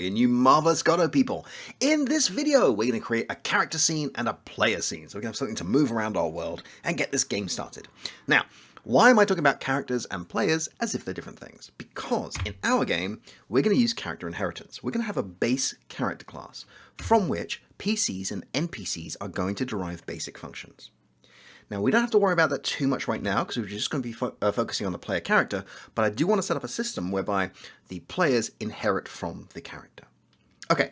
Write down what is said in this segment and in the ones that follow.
you new marvelous Godot people. In this video, we're going to create a character scene and a player scene. So we're going to have something to move around our world and get this game started. Now, why am I talking about characters and players as if they're different things? Because in our game, we're going to use character inheritance. We're going to have a base character class from which PCs and NPCs are going to derive basic functions. Now, we don't have to worry about that too much right now because we're just going to be focusing on the player character, but I do want to set up a system whereby the players inherit from the character. Okay,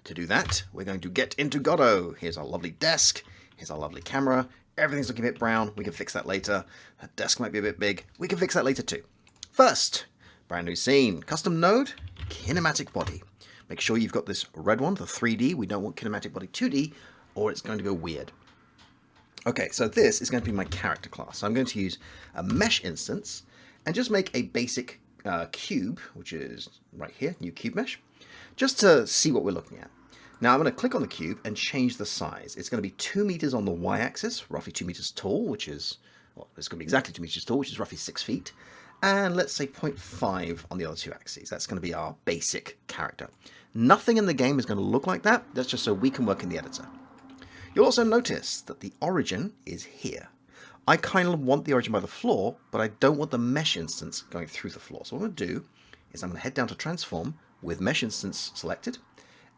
to do that, we're going to get into Godot. Here's our lovely desk, here's our lovely camera. Everything's looking a bit brown, we can fix that later. The desk might be a bit big, we can fix that later too. First, brand new scene, custom node, kinematic body. Make sure you've got this red one, the 3D, we don't want kinematic body 2D, or it's going to go weird. Okay, so this is going to be my character class. So I'm going to use a mesh instance and just make a basic cube, which is right here, new cube mesh, just to see what we're looking at. Now I'm going to click on the cube and change the size. It's going to be 2 meters on the y-axis, roughly 2 meters tall, which is, well, it's going to be exactly 2 meters tall, which is roughly 6 feet. And let's say 0.5 on the other two axes. That's going to be our basic character. Nothing in the game is going to look like that. That's just so we can work in the editor. You'll also notice that the origin is here. I kind of want the origin by the floor, but I don't want the mesh instance going through the floor. So what I'm going to do is I'm going to head down to transform with mesh instance selected,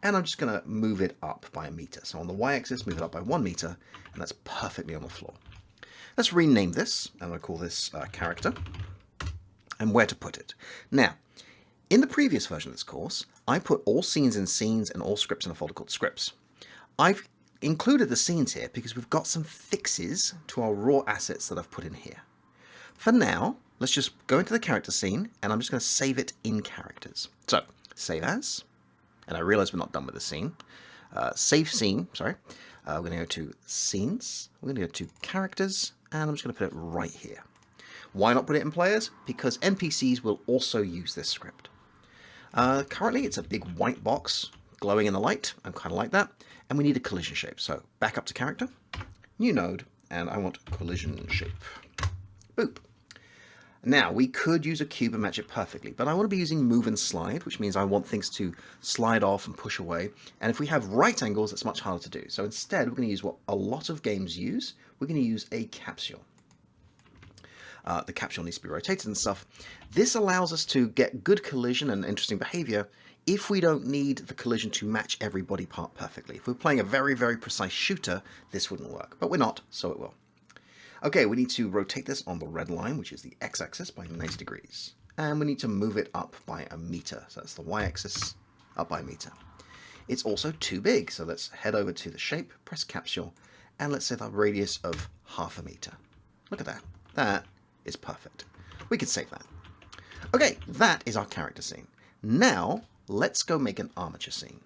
and I'm just going to move it up by 1 meter. So on the y-axis, move it up by 1 meter, and that's perfectly on the floor. Let's rename this. I'm going to call this character, and where to put it. Now, in the previous version of this course, I put all scenes in scenes and all scripts in a folder called scripts. I've included the scenes here because we've got some fixes to our raw assets that I've put in here. For now, let's just go into the character scene and I'm just going to save it in characters. So, save as, and I realize we're not done with the scene. Save scene, sorry. We're going to go to scenes, we're going to go to characters, and I'm just going to put it right here. Why not put it in players? Because NPCs will also use this script. Currently, it's a big white box glowing in the light. I kind of like that. And we need a collision shape. So back up to character, new node, and I want collision shape. Boop. Now we could use a cube and match it perfectly, but I want to be using move and slide, which means I want things to slide off and push away. And if we have right angles, it's much harder to do. So instead, we're going to use what a lot of games use. We're going to use a capsule. The capsule needs to be rotated and stuff. This allows us to get good collision and interesting behavior if we don't need the collision to match every body part perfectly. If we're playing a very, very precise shooter, this wouldn't work. But we're not, so it will. Okay, we need to rotate this on the red line, which is the x-axis, by 90 degrees. And we need to move it up by 1 meter. So that's the y-axis, up by 1 meter. It's also too big, so let's head over to the shape, press capsule, and let's set a radius of 0.5 meter. Look at that. That is perfect. We can save that. Okay, that is our character scene. Now, let's go make an armature scene.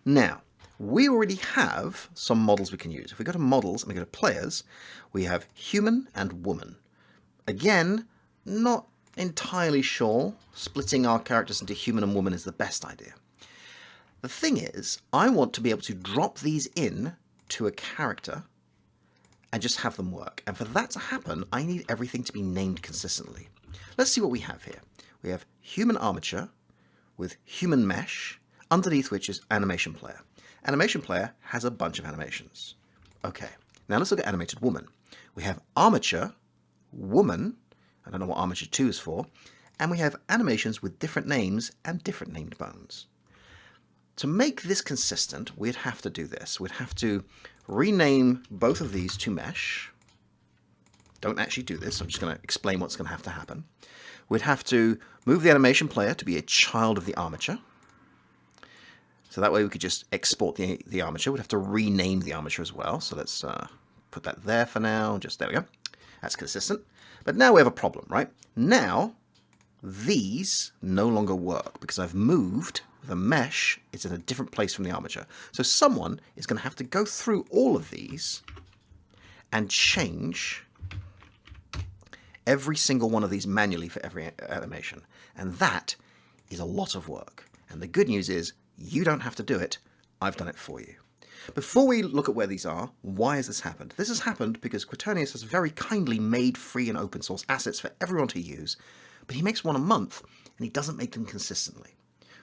Now, we already have some models we can use. If we go to models and we go to players, we have human and woman. Again, not entirely sure splitting our characters into human and woman is the best idea. The thing is, I want to be able to drop these in to a character and just have them work. And for that to happen, I need everything to be named consistently. Let's see what we have here. We have human armature with human mesh, underneath which is animation player. Animation player has a bunch of animations. Okay, now let's look at animated woman. We have armature, woman, I don't know what armature 2 is for, and we have animations with different names and different named bones. To make this consistent, we'd have to do this. We'd have to rename both of these to mesh. Don't actually do this, I'm just going to explain what's going to have to happen. We'd have to move the animation player to be a child of the armature. So that way we could just export the armature. We'd have to rename the armature as well. So let's put that there for now. Just there we go. That's consistent. But now we have a problem, right? Now these no longer work because I've moved the mesh. It's in a different place from the armature. So someone is going to have to go through all of these and change every single one of these manually for every animation. And that is a lot of work. And the good news is you don't have to do it. I've done it for you. Before we look at where these are, why has this happened? This has happened because Quaternius has very kindly made free and open source assets for everyone to use, but he makes one a month and he doesn't make them consistently.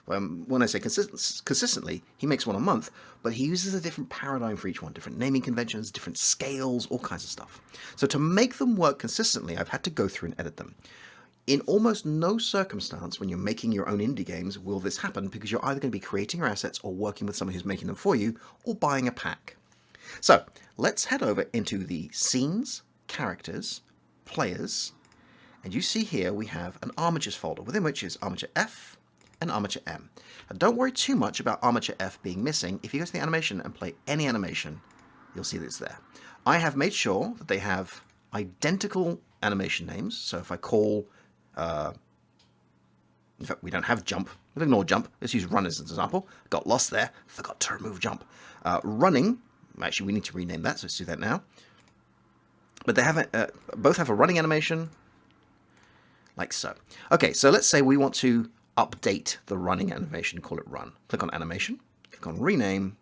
When I say consistently, he makes one a month, but he uses a different paradigm for each one, different naming conventions, different scales, all kinds of stuff. So to make them work consistently, I've had to go through and edit them. In almost no circumstance when you're making your own indie games will this happen, because you're either going to be creating your assets or working with someone who's making them for you, or buying a pack. So let's head over into the scenes, characters, players, and you see here we have an armatures folder, within which is armature F and armature M. And don't worry too much about armature F being missing. If you go to the animation and play any animation, you'll see that it's there. I have made sure that they have identical animation names. So if I call in fact, we don't have jump. We'll ignore jump. Let's use run as an example. Got lost there. Forgot to remove jump. Running. Actually, we need to rename that, so let's do that now. But they have both have a running animation, like so. Okay, so let's say we want to update the running animation. Call it run. Click on animation. Click on rename.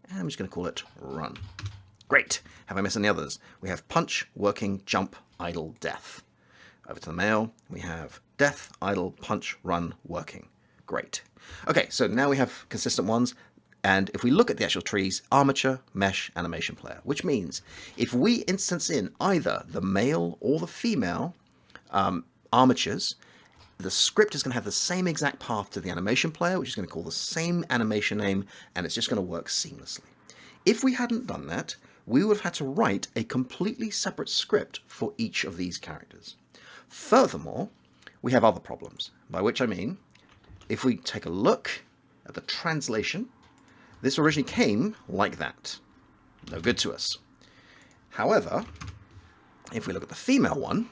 And I'm just going to call it run. Great. Have I missed any others? We have punch, working, jump, idle, death. Over to the male, we have death, idle, punch, run, working. Great. Okay, so now we have consistent ones. And if we look at the actual trees, armature, mesh, animation player, which means if we instance in either the male or the female armatures, the script is going to have the same exact path to the animation player, which is going to call the same animation name, and it's just going to work seamlessly. If we hadn't done that, we would have had to write a completely separate script for each of these characters. Furthermore, we have other problems, by which I mean, if we take a look at the translation, this originally came like that. No good to us. However, if we look at the female one,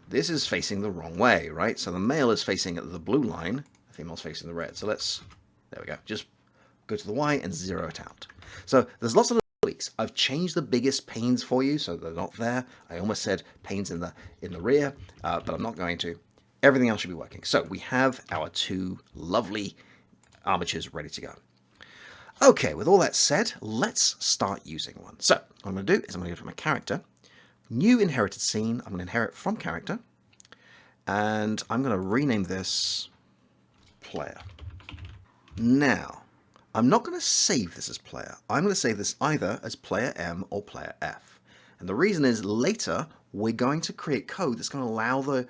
this is facing the wrong way, right? So the male is facing the blue line, the female's facing the red. So let's, there we go, just go to the Y and zero it out. So there's lots of tweaks. I've changed the biggest pains for you, so they're not there. I almost said pains in the rear, but I'm not going to. Everything else should be working. So we have our two lovely armatures ready to go. Okay, with all that said, let's start using one. So what I'm going to do is I'm going to go to my character, new inherited scene. I'm going to inherit from character, and I'm going to rename this player. Now, I'm not going to save this as player. I'm going to save this either as player M or player F. And the reason is later we're going to create code that's going to allow the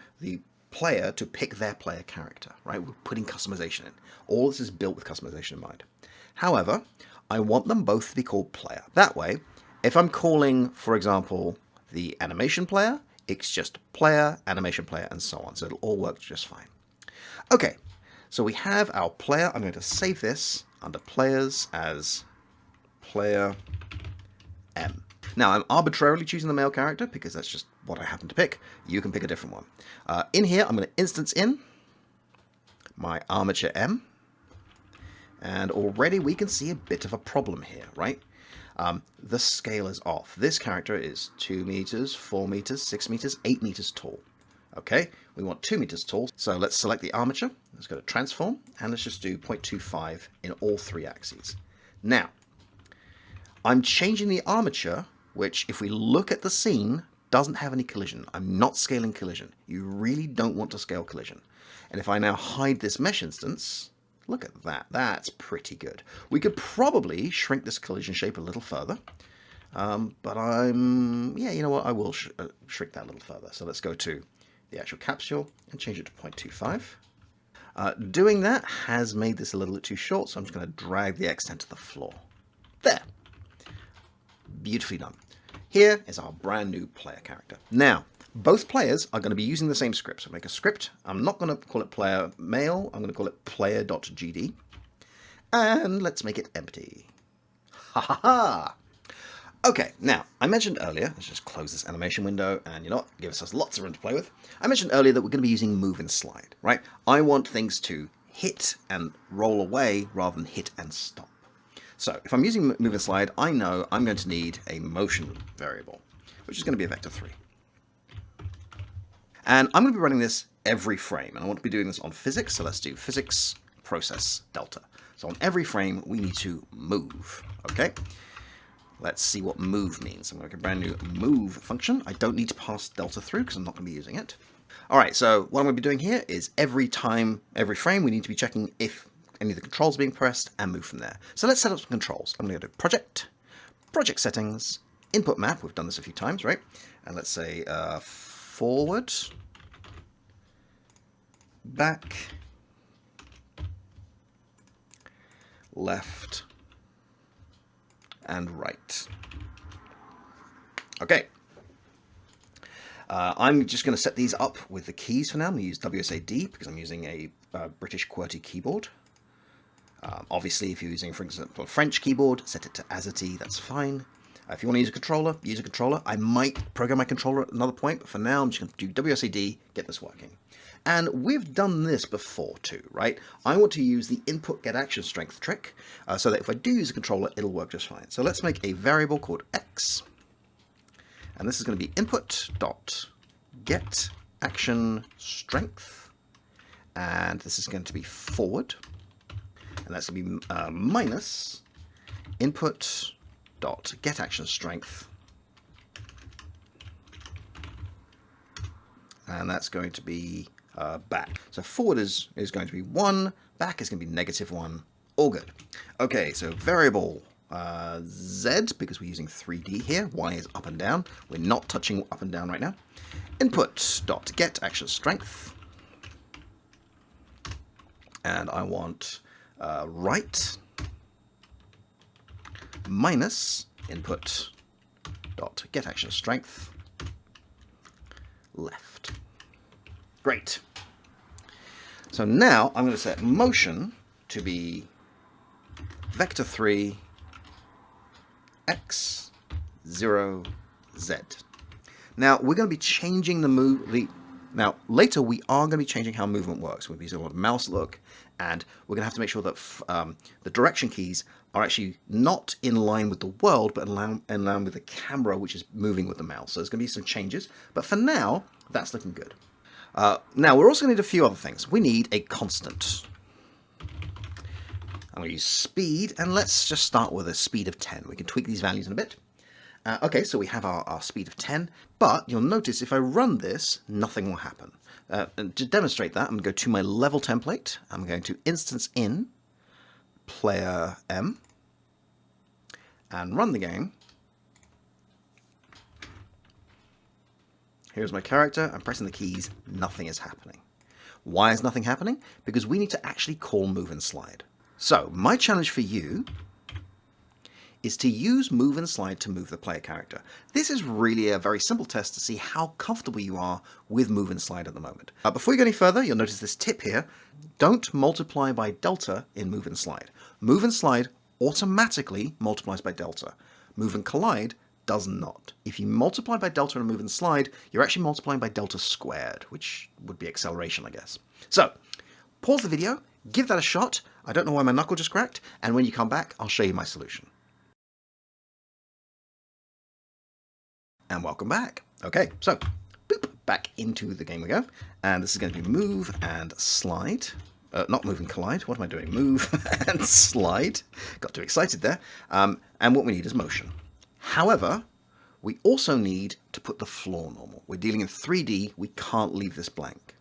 player to pick their player character, right? We're putting customization in. All this is built with customization in mind. However, I want them both to be called player. That way, if I'm calling, for example, the animation player, it's just player, animation player, and so on. So it'll all work just fine. Okay, so we have our player. I'm going to save this under players as player M. Now, I'm arbitrarily choosing the male character because that's just what I happen to pick. You can pick a different one. In here, I'm going to instance in my armature M. And already we can see a bit of a problem here, right? The scale is off. This character is 2 meters, 4 meters, 6 meters, 8 meters tall. Okay, we want 2 meters tall. So let's select the armature. Let's go to transform, and let's just do 0.25 in all 3 axes. Now, I'm changing the armature, which if we look at the scene, doesn't have any collision. I'm not scaling collision. You really don't want to scale collision. And if I now hide this mesh instance, look at that. That's pretty good. We could probably shrink this collision shape a little further. But yeah, you know what? I will shrink that a little further. So let's go to the actual capsule and change it to 0.25. Doing that has made this a little bit too short, so I'm just going to drag the extent to the floor. There. Beautifully done. Here is our brand new player character. Now, both players are going to be using the same script. So make a script. I'm not going to call it player male. I'm going to call it player.gd. And let's make it empty. Ha ha ha! Okay, now, I mentioned earlier, let's just close this animation window, and you know what, gives us lots of room to play with. I mentioned earlier that we're going to be using move and slide, right? I want things to hit and roll away rather than hit and stop. So if I'm using move and slide, I know I'm going to need a motion variable, which is going to be a vector 3. And I'm going to be running this every frame, and I want to be doing this on physics, so let's do physics process delta. So on every frame, we need to move, okay? let's see what move means. I'm going to make a brand new move function. I don't need to pass delta through because I'm not going to be using it. All right, so what I'm going to be doing here is every frame, we need to be checking if any of the controls are being pressed and move from there. So let's set up some controls. I'm going to go to project settings, input map. We've done this a few times, right? And let's say forward, back, left, and right. Okay. I'm just going to set these up with the keys for now. I'm going to use WSAD because I'm using a British QWERTY keyboard. Obviously, if you're using, for example, a French keyboard, set it to AZERTY, that's fine. If you want to use a controller, use a controller. I might program my controller at another point, but for now, I'm just going to do WSAD, get this working. And we've done this before too, right? I want to use the input get action strength trick so that if I do use a controller, it'll work just fine. So let's make a variable called x. And this is going to be input dot get action strength, and this is going to be forward, and that's going to be minus input dot get action strength, and that's going to be back. So forward is going to be 1, back is going to be -1. All good. Okay, so variable Z, because we're using 3D here, Y is up and down. We're not touching up and down right now. Input dot get action strength, and I want right minus input dot get action strength left. Great. So now I'm going to set motion to be vector 3 x 0 z. Now we're going to be changing the move. Now later we are going to be changing how movement works. We'll be using a lot of mouse look, and we're going to have to make sure that the direction keys are actually not in line with the world, but in line with the camera, which is moving with the mouse. So there's going to be some changes, but for now that's looking good. Now we're also going to need a few other things. We need a constant. I'm going to use speed, and let's just start with a speed of 10. We can tweak these values in a bit. Okay, so we have our speed of 10, but you'll notice if I run this, nothing will happen. And to demonstrate that, I'm going to go to my level template. I'm going to instance in player M and run the game. Here's my character. I'm pressing the keys. Nothing is happening. Why is nothing happening? Because we need to actually call move and slide. So my challenge for you is to use move and slide to move the player character. This is really a very simple test to see how comfortable you are with move and slide at the moment. Before you go any further, you'll notice this tip here. Don't multiply by delta in move and slide. Move and slide automatically multiplies by delta. Move and collide does not. If you multiply by delta and move and slide, you're actually multiplying by delta squared, which would be acceleration, I guess. So pause the video, give that a shot. I don't know why my knuckle just cracked, and when you come back, I'll show you my solution. And welcome back. Okay, so boop, back into the game we go. And this is going to be move and slide. Not move and collide. What am I doing? Move and slide. Got too excited there. And what we need is motion. However, we also need to put the floor normal. We're dealing in 3D. We can't leave this blank.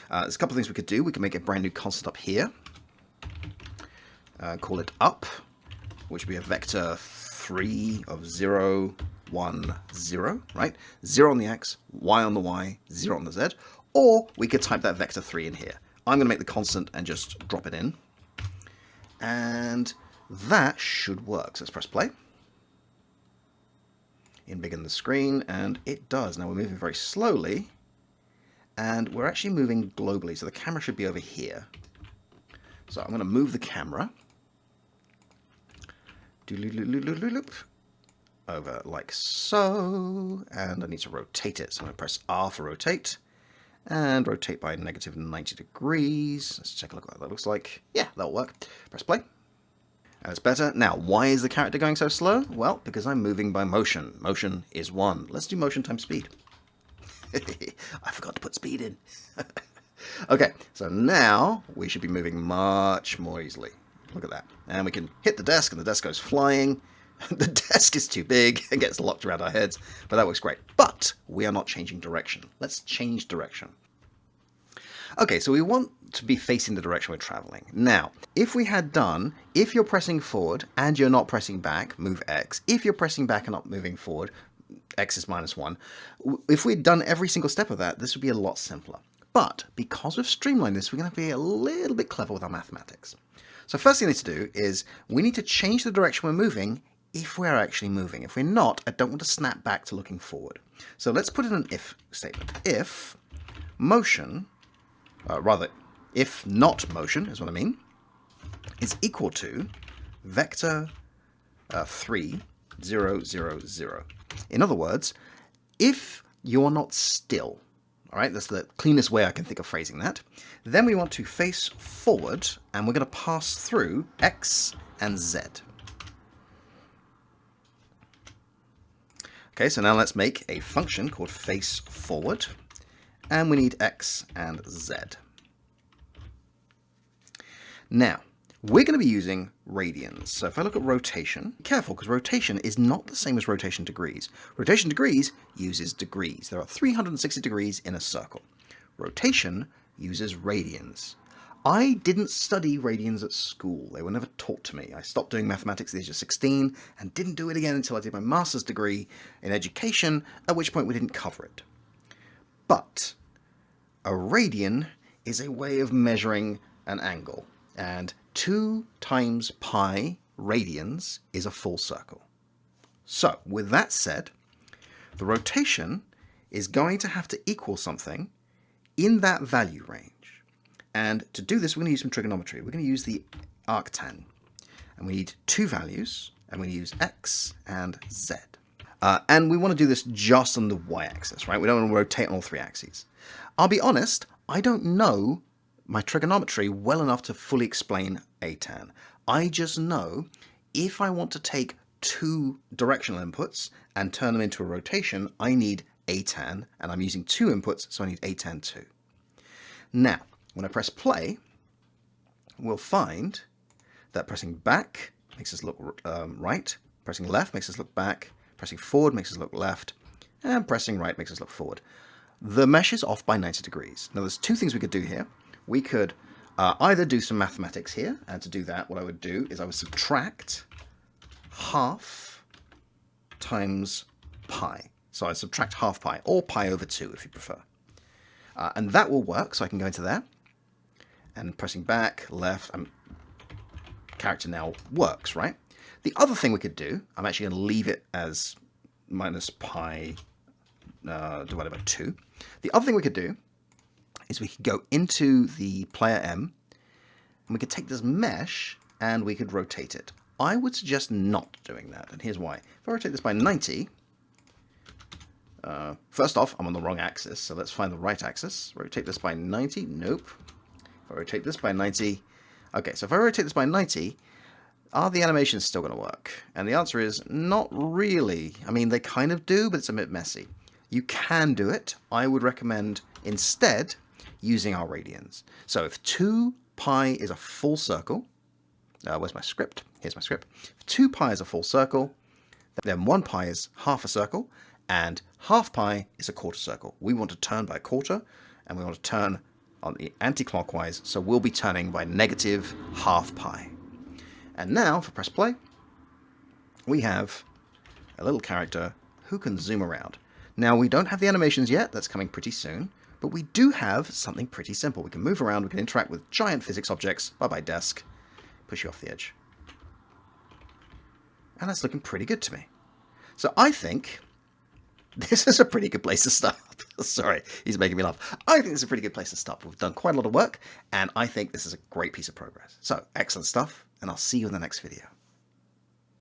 There's a couple of things we could do. We can make a brand new constant up here. Call it up, which would be a vector 3 of 0, 1, 0, right? 0 on the x, y on the y, 0 on the z. Or we could type that vector 3 in here. I'm going to make the constant and just drop it in. And that should work. So let's press play. Embiggen the screen, and it does. Now we're moving very slowly, and we're actually moving globally. So the camera should be over here. So I'm going to move the camera over like so, and I need to rotate it. So I'm going to press R for rotate, and rotate by -90 degrees. Let's take a look at what that looks like. Yeah, that'll work. Press play. And it's better. Now, why is the character going so slow? Well, because I'm moving by motion. Motion is 1. Let's do motion times speed. I forgot to put speed in. Okay, so now we should be moving much more easily. Look at that. And we can hit the desk, and the desk goes flying. The desk is too big, it gets locked around our heads, but that works great. But we are not changing direction. Let's change direction. Okay, so we want to be facing the direction we're traveling. Now, if we had done, if you're pressing forward and you're not pressing back, move X. If you're pressing back and not moving forward, X is -1. If we'd done every single step of that, this would be a lot simpler. But because we've streamlined this, we're going to be a little bit clever with our mathematics. So first thing we need to do is we need to change the direction we're moving if we're actually moving. If we're not, I don't want to snap back to looking forward. So let's put in an if statement. If motion, if not motion is what I mean, is equal to vector 3, 0, 0, 0. In other words, if you're not still, all right, that's the cleanest way I can think of phrasing that, then we want to face forward, and we're going to pass through X and Z. Okay, so now let's make a function called face forward, and we need X and Z. Now, we're going to be using radians. So if I look at rotation, be careful, because rotation is not the same as rotation degrees. Rotation degrees uses degrees. There are 360 degrees in a circle. Rotation uses radians. I didn't study radians at school. They were never taught to me. I stopped doing mathematics at the age of 16 and didn't do it again until I did my master's degree in education, at which point we didn't cover it. But a radian is a way of measuring an angle, and 2 times pi radians is a full circle. So, with that said, the rotation is going to have to equal something in that value range. And to do this, we're going to use some trigonometry. We're going to use the arctan. And we need 2 values, and we use X and Z. And we want to do this just on the y-axis, right? We don't want to rotate on all 3 axes. I'll be honest, I don't know my trigonometry well enough to fully explain atan. I just know if I want to take 2 directional inputs and turn them into a rotation, I need atan, and I'm using 2 inputs, so I need atan 2. Now, when I press play, we'll find that pressing back makes us look right, pressing left makes us look back, pressing forward makes us look left, and pressing right makes us look forward. The mesh is off by 90 degrees. Now, there's 2 things we could do here. We could either do some mathematics here, and to do that, what I would do is I would subtract half times pi. So I subtract half pi, or pi over 2 if you prefer. And that will work, so I can go into there, and pressing back, left, character now works, right? The other thing we could do, I'm actually going to leave it as minus pi divided by 2. The other thing we could do is we could go into the player M, and we could take this mesh, and we could rotate it. I would suggest not doing that, and here's why. If I rotate this by 90, first off, I'm on the wrong axis, so let's find the right axis. Rotate this by 90, nope. If I rotate this by 90, okay, so if I rotate this by 90, are the animations still going to work? And the answer is not really. I mean, they kind of do, but it's a bit messy. You can do it. I would recommend instead using our radians. So if 2 pi is a full circle, where's my script? Here's my script. If 2 pi is a full circle, then 1 pi is half a circle, and half pi is a quarter circle. We want to turn by a quarter, and we want to turn on the anti-clockwise, so we'll be turning by negative half pi. And now, if I press play, we have a little character who can zoom around. Now, we don't have the animations yet, that's coming pretty soon, but we do have something pretty simple. We can move around, we can interact with giant physics objects, bye-bye desk, push you off the edge. And that's looking pretty good to me. So I think this is a pretty good place to start. Sorry, he's making me laugh. I think this is a pretty good place to start. We've done quite a lot of work, and I think this is a great piece of progress. So, excellent stuff, and I'll see you in the next video.